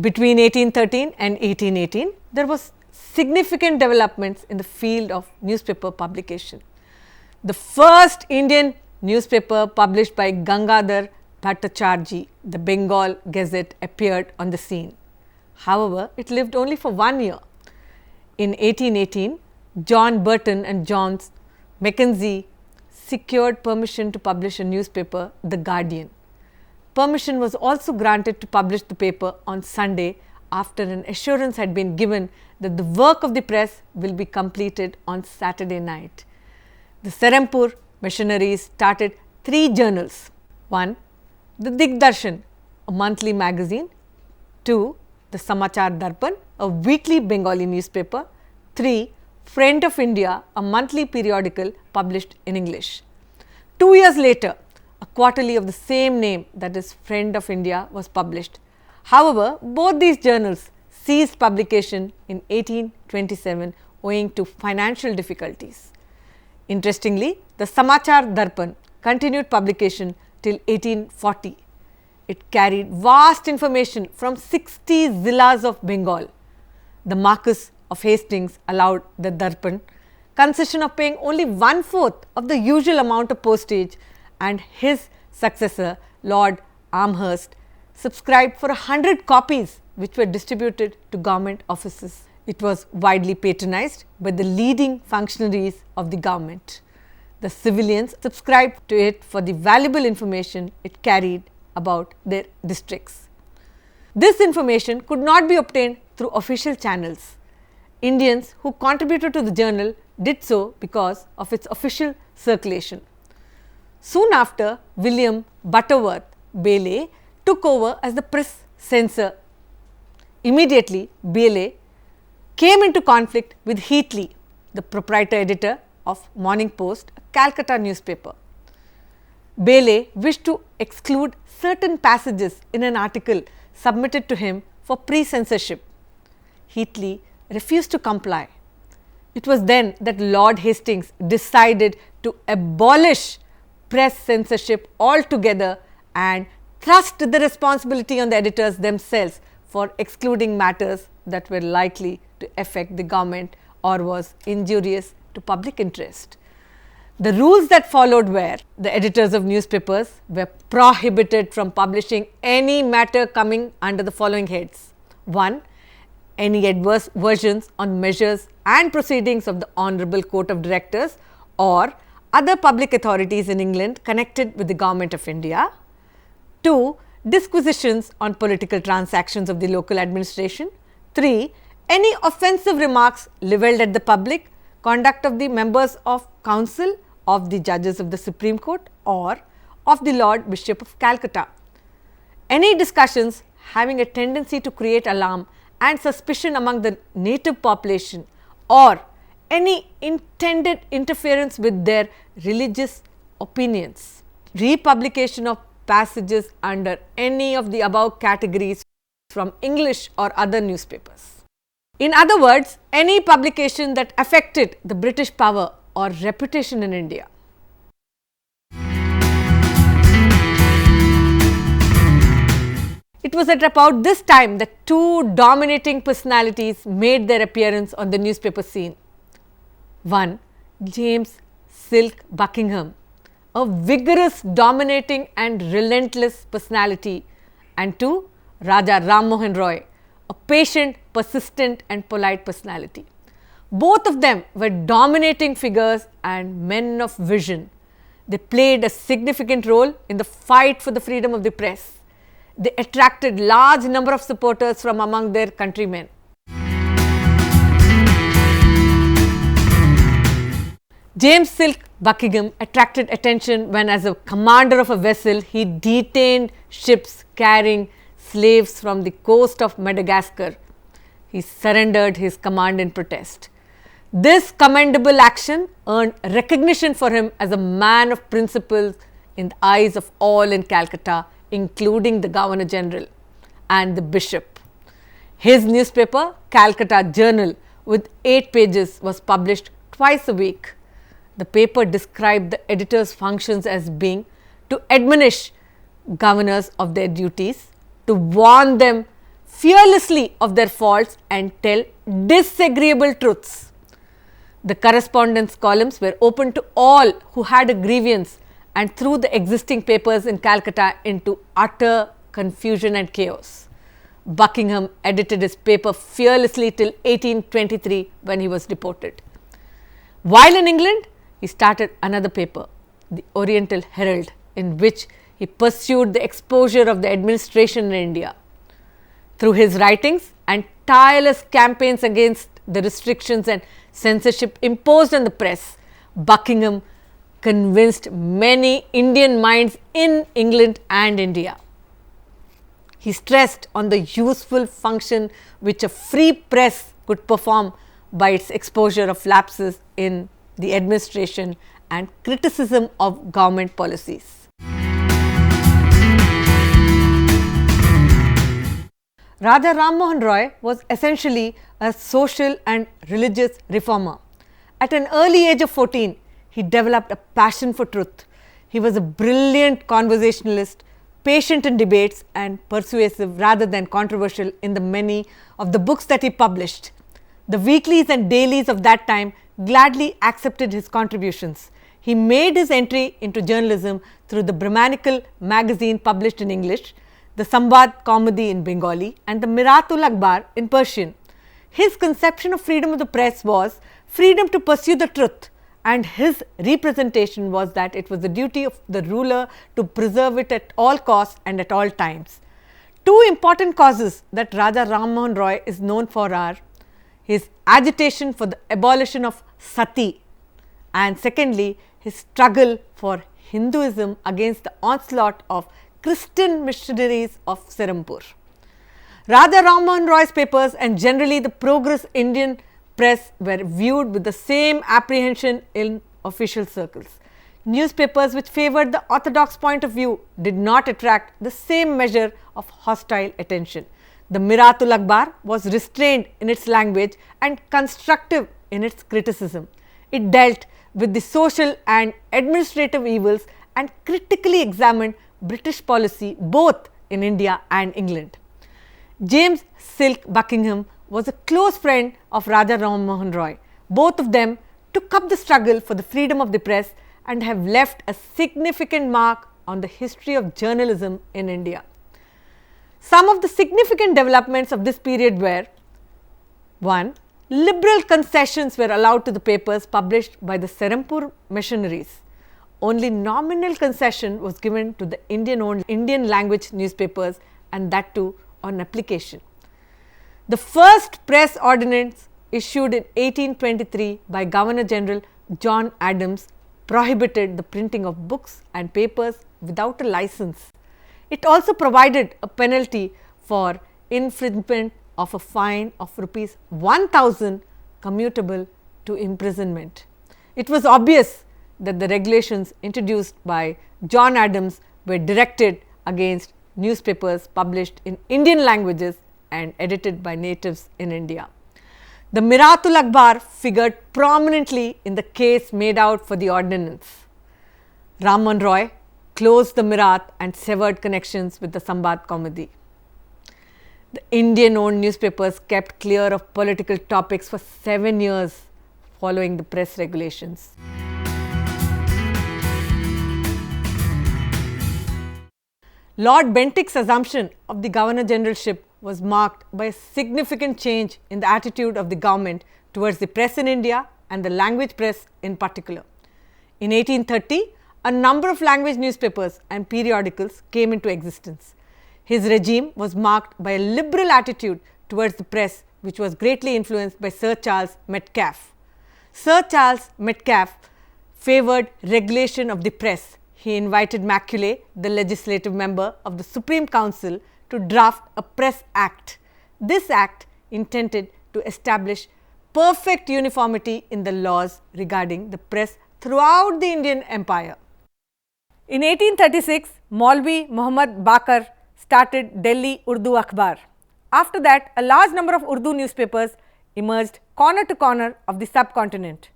Between 1813 and 1818, there was significant developments in the field of newspaper publication. The first Indian newspaper published by Gangadhar Bhattacharjee, the Bengal Gazette, appeared on the scene. However, it lived only for 1 year. In 1818, John Burton and John Mackenzie secured permission to publish a newspaper, The Guardian. Permission was also granted to publish the paper on Sunday after an assurance had been given that the work of the press will be completed on Saturday night. The Serampur missionaries started 3 journals. 1. The Digdarshan, a monthly magazine. 2. The Samachar Darpan, a weekly Bengali newspaper. 3. Friend of India, a monthly periodical published in English. 2 years later, a quarterly of the same name, that is Friend of India, was published. However, both these journals ceased publication in 1827 owing to financial difficulties. Interestingly, the Samachar Darpan continued publication till 1840. It carried vast information from 60 zillas of Bengal. The Marquess of Hastings allowed the Darpan concession of paying only 1/4 of the usual amount of postage, and his successor, Lord Amherst, subscribed for 100 copies which were distributed to government offices. It was widely patronized by the leading functionaries of the government. The civilians subscribed to it for the valuable information it carried about their districts. This information could not be obtained through official channels. Indians who contributed to the journal did so because of its official circulation. Soon after, William Butterworth Bailey took over as the press censor. Immediately, Bailey came into conflict with Heatley, the proprietor editor of Morning Post, a Calcutta newspaper. Bailey wished to exclude certain passages in an article submitted to him for pre-censorship. Heatley refused to comply. It was then that Lord Hastings decided to abolish press censorship altogether and thrust the responsibility on the editors themselves for excluding matters that were likely to affect the government or was injurious to public interest. The rules that followed were: the editors of newspapers were prohibited from publishing any matter coming under the following heads. 1. Any adverse versions on measures and proceedings of the Honourable Court of Directors or other public authorities in England connected with the Government of India. 2. Disquisitions on political transactions of the local administration. 3. Any offensive remarks levelled at the public, conduct of the members of council, of the judges of the Supreme Court or of the Lord Bishop of Calcutta. Any discussions having a tendency to create alarm and suspicion among the native population or any intended interference with their religious opinions. Republication of passages under any of the above categories from English or other newspapers. In other words, any publication that affected the British power or reputation in India. It was at about this time that 2 dominating personalities made their appearance on the newspaper scene. 1. James Silk Buckingham, a vigorous, dominating and relentless personality, and 2. Raja Ram Mohan Roy, a patient, persistent and polite personality. Both of them were dominating figures and men of vision. They played a significant role in the fight for the freedom of the press. They attracted large number of supporters from among their countrymen. James Silk Buckingham attracted attention when, as a commander of a vessel, he detained ships carrying slaves from the coast of Madagascar. He surrendered his command in protest. This commendable action earned recognition for him as a man of principles in the eyes of all in Calcutta, including the Governor General and the Bishop. His newspaper, Calcutta Journal, with 8 pages, was published twice a week. The paper described the editor's functions as being to admonish governors of their duties, to warn them fearlessly of their faults and tell disagreeable truths. The correspondence columns were open to all who had a grievance and threw the existing papers in Calcutta into utter confusion and chaos. Buckingham edited his paper fearlessly till 1823 when he was deported. While in England, he started another paper, the Oriental Herald, in which he pursued the exposure of the administration in India. Through his writings and tireless campaigns against the restrictions and censorship imposed on the press, Buckingham convinced many Indian minds in England and India. He stressed on the useful function which a free press could perform by its exposure of lapses in the administration and criticism of government policies. Raja Ram Mohan Roy was essentially a social and religious reformer. At an early age of 14, he developed a passion for truth. He was a brilliant conversationalist, patient in debates and persuasive rather than controversial in the many of the books that he published. The weeklies and dailies of that time gladly accepted his contributions. He made his entry into journalism through the Brahmanical magazine published in English, the Sambad Comedy in Bengali and the Miratul Akhbar in Persian. His conception of freedom of the press was freedom to pursue the truth, and his representation was that it was the duty of the ruler to preserve it at all costs and at all times. Two important causes that Raja Ram Mohan Roy is known for are his agitation for the abolition of sati and secondly his struggle for Hinduism against the onslaught of Christian missionaries of Serampore. Raja Ram Mohan Roy's papers and generally the progress Indian press were viewed with the same apprehension in official circles. Newspapers which favoured the orthodox point of view did not attract the same measure of hostile attention. The Miratul Akhbar was restrained in its language and constructive in its criticism. It dealt with the social and administrative evils and critically examined British policy both in India and England. James Silk Buckingham was a close friend of Raja Ram Mohan Roy. Both of them took up the struggle for the freedom of the press and have left a significant mark on the history of journalism in India. Some of the significant developments of this period were: 1. Liberal concessions were allowed to the papers published by the Serampore missionaries. Only nominal concession was given to the Indian-owned Indian language newspapers, and that too on application. The first press ordinance issued in 1823 by Governor General John Adams prohibited the printing of books and papers without a license. It also provided a penalty for infringement of a fine of rupees 1,000 commutable to imprisonment. It was obvious that the regulations introduced by John Adams were directed against newspapers published in Indian languages and edited by natives in India. The Miratul Akhbar figured prominently in the case made out for the ordinance. Ram Mohan Roy closed the Mirat and severed connections with the Sambad Comedy. The Indian-owned newspapers kept clear of political topics for 7 years following the press regulations. Lord Bentinck's assumption of the Governor Generalship was marked by a significant change in the attitude of the government towards the press in India and the language press in particular. In 1830, a number of language newspapers and periodicals came into existence. His regime was marked by a liberal attitude towards the press, which was greatly influenced by Sir Charles Metcalfe. Sir Charles Metcalfe favoured regulation of the press. He invited Macaulay, the legislative member of the Supreme Council, to draft a Press Act. This act intended to establish perfect uniformity in the laws regarding the press throughout the Indian Empire. In 1836, Maulvi Muhammad Bakar started Delhi Urdu Akhbar. After that, a large number of Urdu newspapers emerged corner to corner of the subcontinent.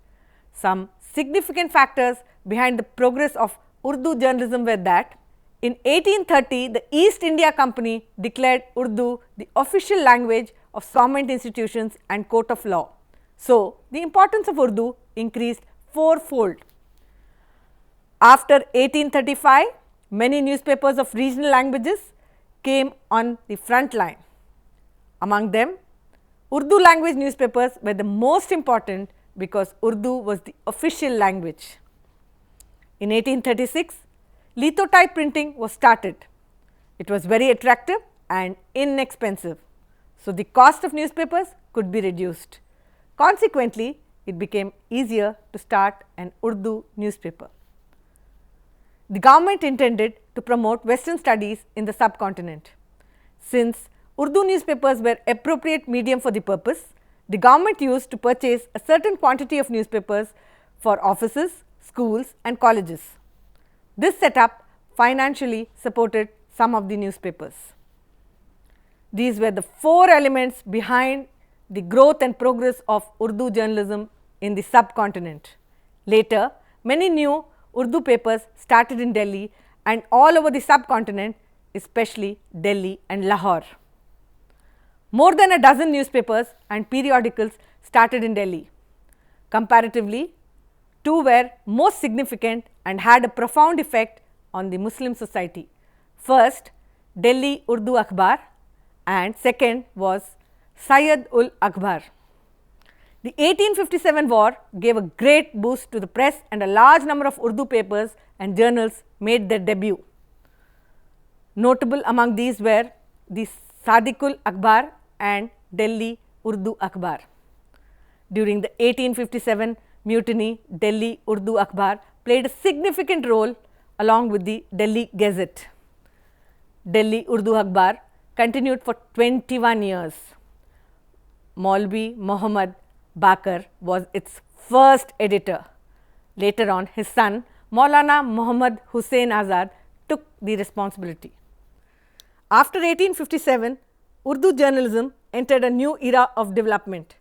Some significant factors behind the progress of Urdu journalism were that In 1830, the East India Company declared Urdu the official language of government institutions and court of law. So, the importance of Urdu increased fourfold. After 1835, many newspapers of regional languages came on the front line. Among them, Urdu language newspapers were the most important because Urdu was the official language. In 1836, lithotype printing was started. It was very attractive and inexpensive, so the cost of newspapers could be reduced. Consequently, it became easier to start an Urdu newspaper. The government intended to promote Western studies in the subcontinent. Since Urdu newspapers were appropriate medium for the purpose, the government used to purchase a certain quantity of newspapers for offices, schools and colleges. This setup financially supported some of the newspapers. These were the four elements behind the growth and progress of Urdu journalism in the subcontinent. Later, many new Urdu papers started in Delhi and all over the subcontinent, especially Delhi and Lahore. More than a dozen newspapers and periodicals started in Delhi. Comparatively, two were most significant and had a profound effect on the Muslim society. First, Delhi Urdu Akhbar, and second was Sayyid ul Akhbar. The 1857 war gave a great boost to the press and a large number of Urdu papers and journals made their debut. Notable among these were the Sadiqul Akhbar and Delhi Urdu Akhbar. During the 1857 mutiny, Delhi Urdu Akhbar played a significant role along with the Delhi Gazette. Delhi Urdu Akhbar continued for 21 years. Maulvi Muhammad Bakar was its first editor. Later on, his son Maulana Muhammad Hussain Azad took the responsibility. After 1857, Urdu journalism entered a new era of development.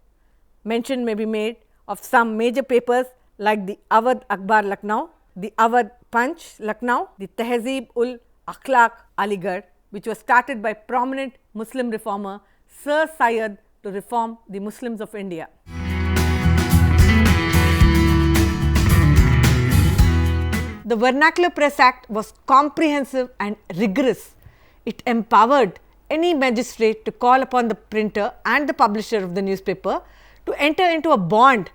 Mention may be made of some major papers like the Awadh Akhbar Lucknow, the Awadh Punch Lucknow, the Tehzeeb ul Akhlaq Aligarh, which was started by prominent Muslim reformer Sir Syed to reform the Muslims of India. The Vernacular Press Act was comprehensive and rigorous. It empowered any magistrate to call upon the printer and the publisher of the newspaper to enter into a bond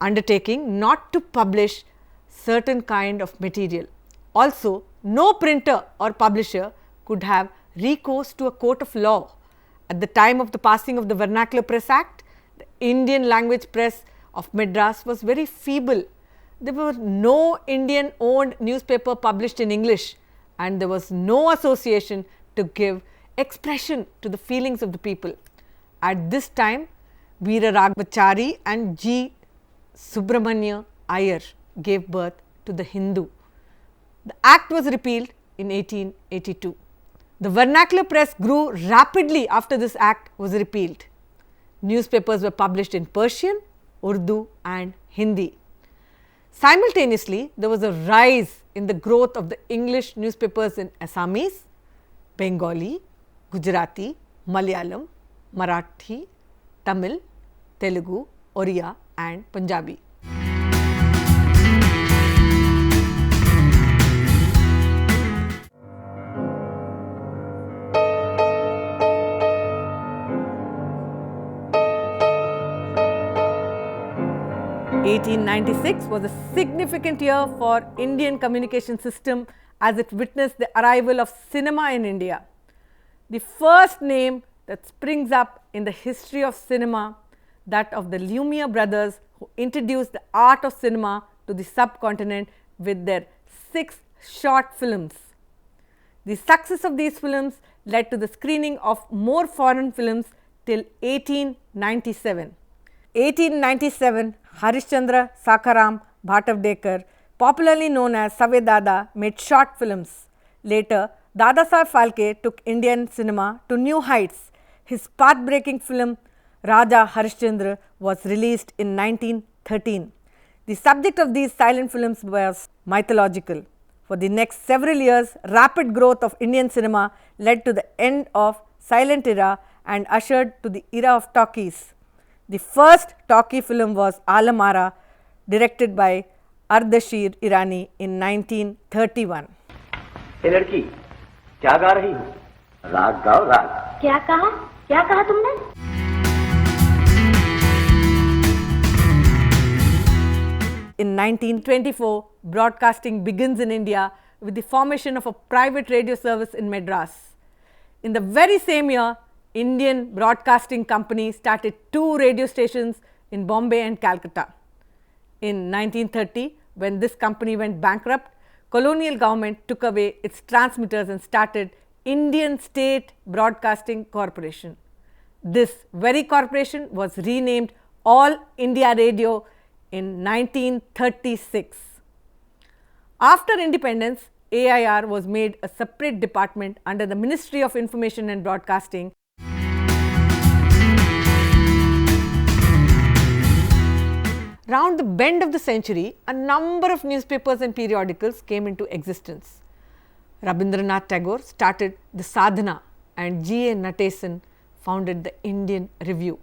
undertaking not to publish certain kind of material. Also, no printer or publisher could have recourse to a court of law. At the time of the passing of the Vernacular Press Act, the Indian language press of Madras was very feeble. There were no Indian owned newspaper published in English, and there was no association to give expression to the feelings of the people. At this time, Veera Raghvachari and G. Subramanya Iyer gave birth to the Hindu. The act was repealed in 1882. The vernacular press grew rapidly after this act was repealed. Newspapers were published in Persian, Urdu and Hindi. Simultaneously, there was a rise in the growth of the English newspapers in Assamese, Bengali, Gujarati, Malayalam, Marathi, Tamil, Telugu, Oriya and Punjabi. (1896) was a significant year for Indian communication system as it witnessed the arrival of cinema in India. The first name that springs up in the history of cinema, that of the Lumiere brothers, who introduced the art of cinema to the subcontinent with their 6 short films. The success of these films led to the screening of more foreign films till 1897. 1897, Harishchandra Sakharam Bhatavdekar, popularly known as Save Dada, made short films. Later, Dadasaheb Phalke took Indian cinema to new heights. His path-breaking film Raja Harishchandra was released in 1913. The subject of these silent films was mythological. For the next several years, rapid growth of Indian cinema led to the end of silent era and ushered to the era of talkies. The first talkie film was Alam Ara, directed by Ardashir Irani in 1931. ए लड़की, क्या गा रही हो? राग गाओ राग. क्या कहा? क्या कहा तुमने? In 1924, broadcasting begins in India with the formation of a private radio service in Madras. In the very same year, Indian Broadcasting Company started 2 radio stations in Bombay and Calcutta. In 1930, when this company went bankrupt, colonial government took away its transmitters and started Indian State Broadcasting Corporation. This very corporation was renamed All India Radio in 1936. After independence, AIR was made a separate department under the Ministry of Information and Broadcasting. Round the bend of the century, a number of newspapers and periodicals came into existence. Rabindranath Tagore started the Sadhana and G.A. Natesan founded the Indian Review.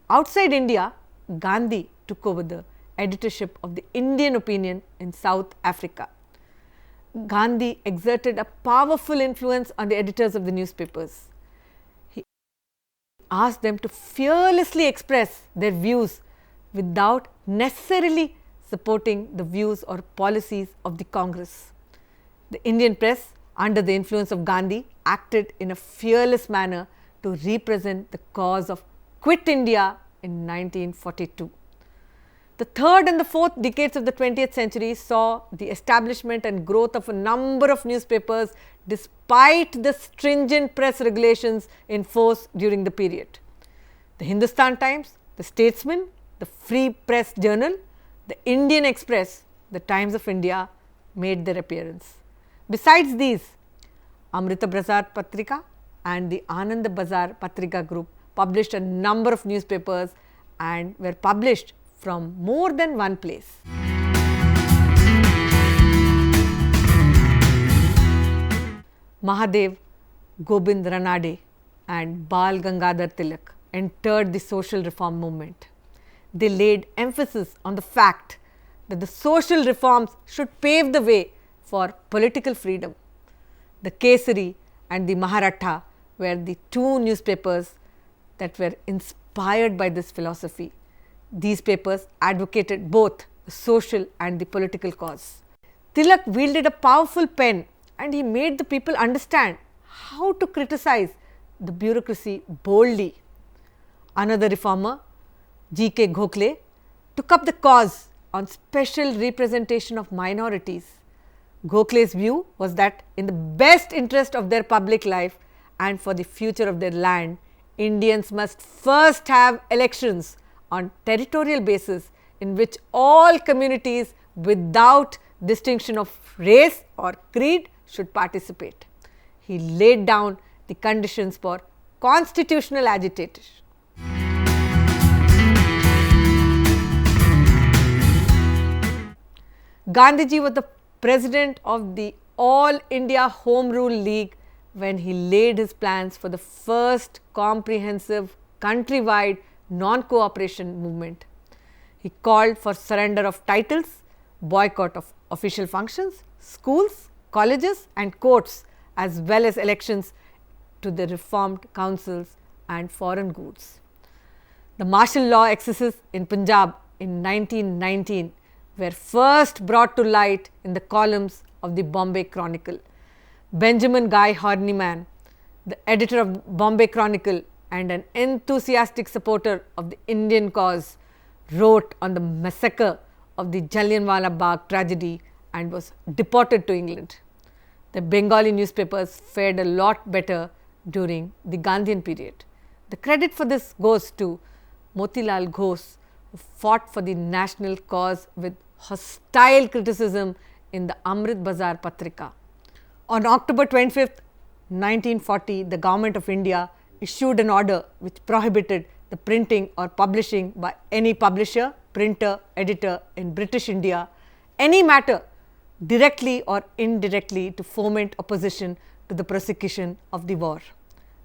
Outside India, Gandhi took over the editorship of the Indian Opinion in South Africa. Gandhi exerted a powerful influence on the editors of the newspapers. He asked them to fearlessly express their views without necessarily supporting the views or policies of the Congress. The Indian press, under the influence of Gandhi, acted in a fearless manner to represent the cause of Quit India in 1942. The third and the fourth decades of the 20th century saw the establishment and growth of a number of newspapers despite the stringent press regulations in force during the period. The Hindustan Times, the Statesman, the Free Press Journal, the Indian Express, the Times of India made their appearance. Besides these, Amrita Bazar Patrika and the Anand Bazar Patrika group published a number of newspapers and were published from more than one place. Mahadev, Gobind Ranade and Bal Gangadhar Tilak entered the social reform movement. They laid emphasis on the fact that the social reforms should pave the way for political freedom. The Kesari and the Maharatha were the 2 newspapers that were inspired by this philosophy. These papers advocated both the social and the political cause. Tilak wielded a powerful pen and he made the people understand how to criticize the bureaucracy boldly. Another reformer, G.K. Gokhale, took up the cause on special representation of minorities. Gokhale's view was that in the best interest of their public life and for the future of their land, Indians must first have elections on territorial basis in which all communities without distinction of race or creed should participate. He laid down the conditions for constitutional agitation. Gandhiji was the president of the All India Home Rule League when he laid his plans for the first comprehensive countrywide non-cooperation movement. He called for surrender of titles, boycott of official functions, schools, colleges and courts, as well as elections to the reformed councils and foreign goods. The martial law excesses in Punjab in 1919 were first brought to light in the columns of the Bombay Chronicle. Benjamin Guy Horniman, the editor of Bombay Chronicle and an enthusiastic supporter of the Indian cause, wrote on the massacre of the Jallianwala Bagh tragedy and was deported to England. The Bengali newspapers fared a lot better during the Gandhian period. The credit for this goes to Motilal Ghosh, who fought for the national cause with hostile criticism in the Amrit Bazar Patrika. On October 25th, 1940, the Government of India issued an order which prohibited the printing or publishing by any publisher, printer, editor in British India any matter directly or indirectly to foment opposition to the prosecution of the war.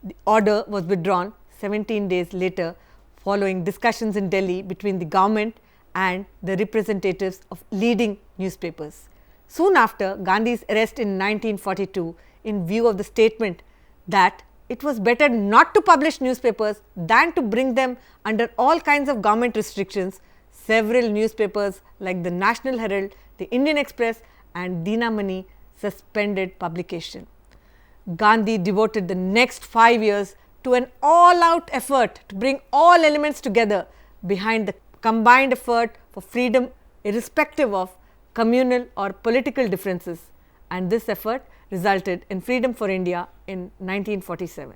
The order was withdrawn 17 days later following discussions in Delhi between the government and the representatives of leading newspapers. Soon after Gandhi's arrest in 1942, in view of the statement that it was better not to publish newspapers than to bring them under all kinds of government restrictions, several newspapers like the National Herald, the Indian Express and Dinamani suspended publication. Gandhi devoted the next 5 years to an all-out effort to bring all elements together behind the combined effort for freedom irrespective of communal or political differences, and this effort resulted in freedom for India in 1947.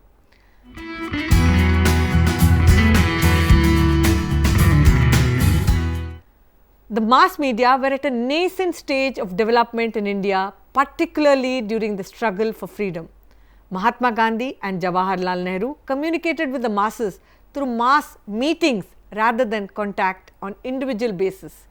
The mass media were at a nascent stage of development in India, particularly during the struggle for freedom. Mahatma Gandhi and Jawaharlal Nehru communicated with the masses through mass meetings rather than contact on individual basis.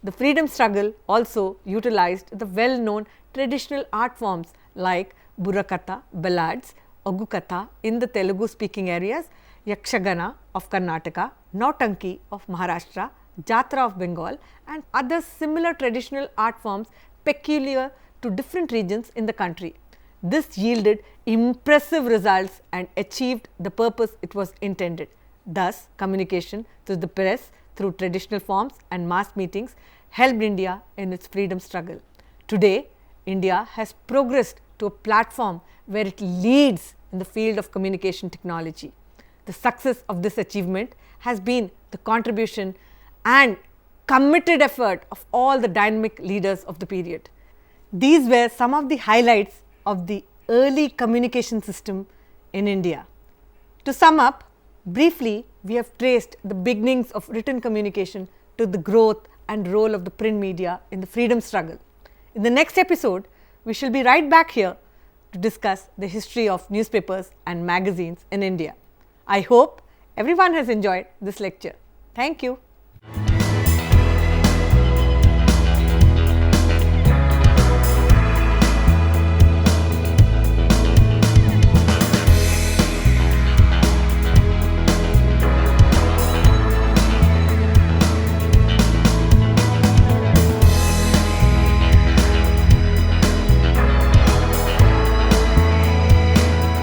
The freedom struggle also utilized the well-known traditional art forms like Burakatha, ballads, Ogukatha in the Telugu-speaking areas, Yakshagana of Karnataka, Nautanki of Maharashtra, Jatra of Bengal and other similar traditional art forms peculiar to different regions in the country. This yielded impressive results and achieved the purpose it was intended. Thus, communication through the press, through traditional forms and mass meetings helped India in its freedom struggle. Today, India has progressed to a platform where it leads in the field of communication technology. The success of this achievement has been the contribution and committed effort of all the dynamic leaders of the period. These were some of the highlights of the early communication system in India. To sum up, briefly, we have traced the beginnings of written communication to the growth and role of the print media in the freedom struggle. In the next episode, we shall be right back here to discuss the history of newspapers and magazines in India. I hope everyone has enjoyed this lecture. Thank you.